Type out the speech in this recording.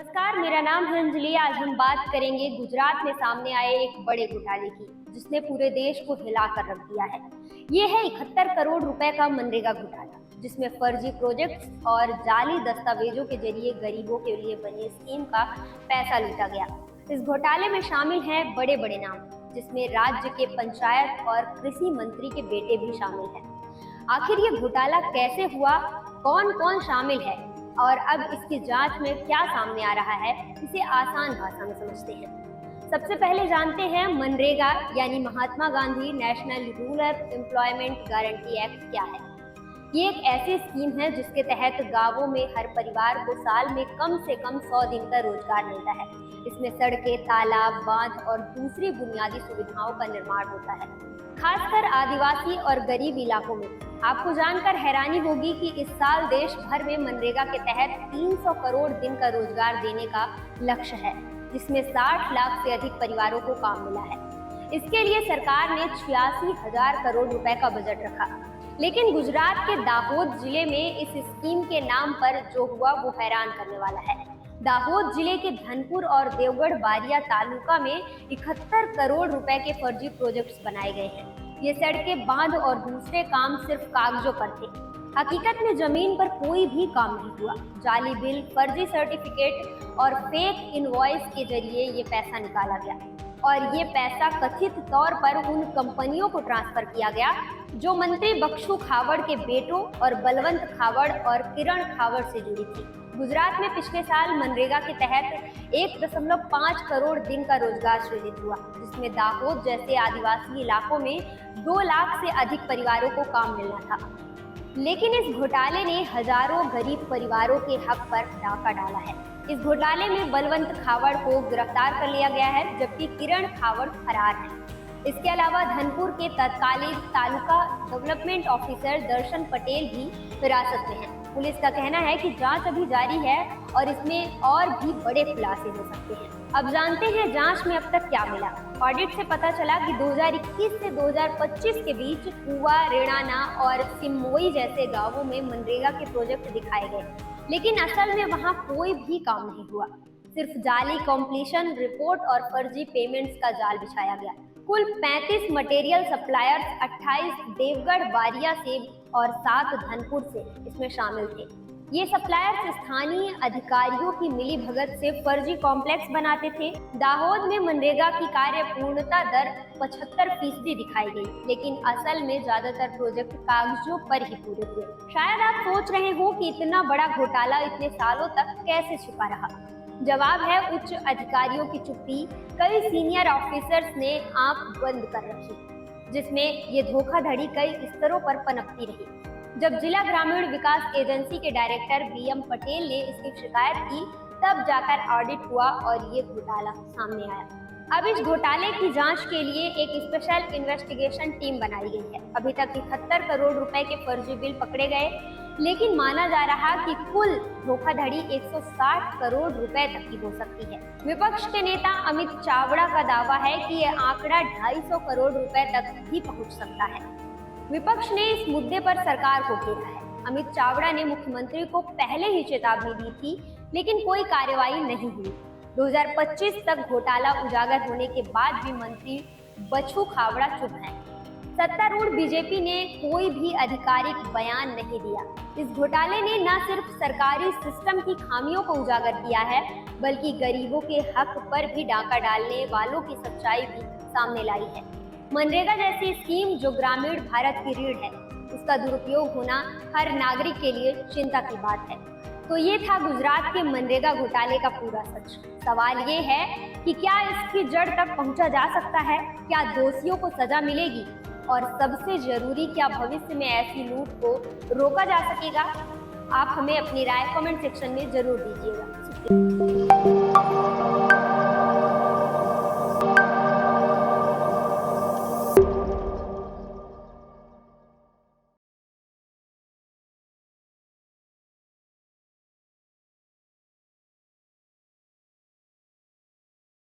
नमस्कार, मेरा नाम है अंजलि। आज हम बात करेंगे गुजरात में सामने आए एक बड़े घोटाले की, जिसने पूरे देश को हिला कर रख दिया है। ये है 71 करोड़ रुपए का मनरेगा घोटाला, जिसमें फर्जी प्रोजेक्ट्स और जाली दस्तावेजों के जरिए गरीबों के लिए बनी स्कीम का पैसा लूटा गया। इस घोटाले में शामिल हैं बड़े बड़े नाम, जिसमें राज्य के पंचायत और कृषि मंत्री के बेटे भी शामिल हैं। आखिर ये घोटाला कैसे हुआ, कौन कौन शामिल है और अब इसकी जांच में क्या सामने आ रहा है, इसे आसान भाषा में समझते हैं। सबसे पहले जानते हैं मनरेगा यानी Mahatma Gandhi national rural employment guarantee act क्या है। ये एक ऐसी स्कीम है जिसके तहत गांवों में हर परिवार को साल में कम से कम 100 दिन का रोजगार मिलता है। इसमें सड़कें, तालाब, बांध और दूसरी बुनियादी सुविधाओं का निर्माण होता है, खासकर आदिवासी और गरीब इलाकों में। आपको जानकर हैरानी होगी कि इस साल देश भर में मनरेगा के तहत 300 करोड़ दिन का रोजगार देने का लक्ष्य है, जिसमें 60 लाख से अधिक परिवारों को काम मिला है। इसके लिए सरकार ने 86,000 करोड़ रुपए का बजट रखा। लेकिन गुजरात के दाहोद जिले में इस स्कीम के नाम पर जो हुआ वो हैरान करने वाला है। दाहोद जिले के धनपुर और देवगढ़ बारिया तालुका में 71 करोड़ रुपए के फर्जी प्रोजेक्ट्स बनाए गए हैं। ये सड़कें, बांध और दूसरे काम सिर्फ कागजों पर थे। हकीकत में जमीन पर कोई भी काम नहीं हुआ। जाली बिल, फर्जी सर्टिफिकेट और फेक इनवॉइस के जरिए ये पैसा निकाला गया और ये पैसा कथित तौर पर उन कंपनियों को ट्रांसफर किया गया जो मंत्री बख्शू खावड़ के बेटों और बलवंत खावड़ और किरण खावड़ से जुड़ी थी। गुजरात में पिछले साल मनरेगा के तहत 1.5 करोड़ दिन का रोजगार सृजित हुआ, जिसमें दाहोद जैसे आदिवासी इलाकों में 2 लाख से अधिक परिवारों को काम मिलना था। लेकिन इस घोटाले ने हजारों गरीब परिवारों के हक पर डाका डाला है। इस घोटाले में बलवंत खावड़ को गिरफ्तार कर लिया गया है, जबकि किरण खावड़ फरार है। इसके अलावा धनपुर के तत्कालीन तालुका डेवलपमेंट ऑफिसर दर्शन पटेल भी हिरासत में हैं। पुलिस का कहना है कि जांच अभी जारी है और इसमें और भी बड़े खुलासे हो सकते हैं। अब जानते हैं जांच में अब तक क्या मिला। ऑडिट से पता चला कि 2021 से 2025 के बीच कुआ, रेणाना और सिम्मोई जैसे गांवों में मनरेगा के प्रोजेक्ट दिखाए गए, लेकिन असल में वहां कोई भी काम नहीं हुआ। सिर्फ जाली कंप्लीशन रिपोर्ट और फर्जी पेमेंट्स का जाल बिछाया गया। कुल 35 मटेरियल सप्लायर्स 28 देवगढ़ बारिया से और 7 धनपुर से इसमें शामिल थे। ये सप्लायर्स स्थानीय अधिकारियों की मिलीभगत से फर्जी कॉम्प्लेक्स बनाते थे। दाहोद में मनरेगा की कार्य पूर्णता दर 75% दिखाई गई, लेकिन असल में ज्यादातर प्रोजेक्ट कागजों पर ही पूरे हुए। शायद आप सोच रहे हो कि इतना बड़ा घोटाला इतने सालों तक कैसे छिपा रहा। जवाब है उच्च अधिकारियों की चुप्पी। कई सीनियर ऑफिसर्स ने आंख बंद कर रखी, जिसमें ये धोखाधड़ी कई स्तरों पर पनपती रही। जब जिला ग्रामीण विकास एजेंसी के डायरेक्टर BM पटेल ने इसकी शिकायत की, तब जाकर ऑडिट हुआ और ये घोटाला सामने आया। अब इस घोटाले की जांच के लिए एक स्पेशल इन्वेस्टिगेशन टीम बनाई गई है। अभी तक 71 करोड़ रुपए के फर्जी बिल पकड़े गए, लेकिन माना जा रहा कि कुल धोखाधड़ी 160 करोड़ रुपए तक की हो सकती है। विपक्ष के नेता अमित चावड़ा का दावा है कि यह आंकड़ा 250 करोड़ रुपए तक भी पहुंच सकता है। विपक्ष ने इस मुद्दे पर सरकार को घेरा है। अमित चावड़ा ने मुख्यमंत्री को पहले ही चेतावनी दी थी, लेकिन कोई कार्रवाई नहीं हुई। 2025 तक घोटाला उजागर होने के बाद भी मंत्री बच्चू खावड़ा चुप हैं। सत्तारूढ़ बीजेपी ने कोई भी आधिकारिक बयान नहीं दिया। इस घोटाले ने न सिर्फ सरकारी सिस्टम की खामियों को उजागर किया है, बल्कि गरीबों के हक पर भी डाका डालने वालों की सच्चाई भी सामने लाई है। मनरेगा जैसी स्कीम जो ग्रामीण भारत की रीढ़ है, उसका दुरुपयोग होना हर नागरिक के लिए चिंता की बात है। तो ये था गुजरात के मनरेगा घोटाले का पूरा सच। सवाल ये है कि क्या इसकी जड़ तक पहुंचा जा सकता है, क्या दोषियों को सजा मिलेगी और सबसे जरूरी, क्या भविष्य में ऐसी लूट को रोका जा सकेगा। आप हमें अपनी राय कमेंट सेक्शन में जरूर दीजिएगा।